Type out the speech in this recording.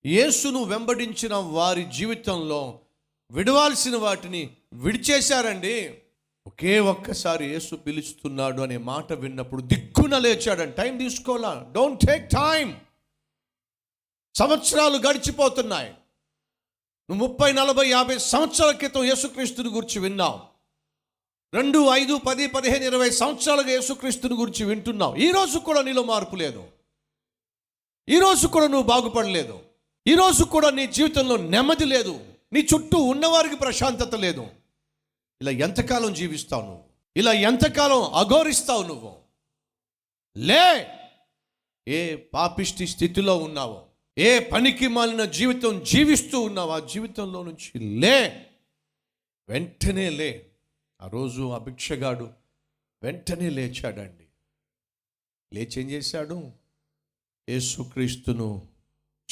యేసును వెంబడించిన వారి జీవితంలో విడవాల్సిన వాటిని విడిచేశారండి. ఒకే ఒక్కసారి యేసు పిలుస్తున్నాడు అనే మాట విన్నప్పుడు దిక్కున లేచాడండి. టైం తీసుకోవాలా, డోంట్ టేక్ టైం. సంవత్సరాలు గడిచిపోతున్నాయి. నువ్వు 30, 40, 50 సంవత్సరాల క్రితం యేసుక్రీస్తుని గురించి విన్నావు. 2, 5, 10, 15, 20 సంవత్సరాలుగా యేసుక్రీస్తుని గురించి వింటున్నావు. ఈరోజు కూడా నీలో మార్పు లేదు. ఈరోజు కూడా నువ్వు బాగుపడలేదు. ఈరోజు కూడా నీ జీవితంలో నెమ్మది లేదు. నీ చుట్టూ ఉన్నవారికి ప్రశాంతత లేదు. ఇలా ఎంతకాలం జీవిస్తావు నువ్వు? ఇలా ఎంతకాలం అఘోరిస్తావు నువ్వు? లే, ఏ పాపిష్టి స్థితిలో ఉన్నావో, ఏ పనికి మాలిన జీవితం జీవిస్తూ ఉన్నావు, ఆ జీవితంలో నుంచి లే, వెంటనే లే. ఆ రోజు ఆ భిక్షగాడు వెంటనే లేచాడండి. లేచి ఏం చేశాడు? యేసుక్రీస్తును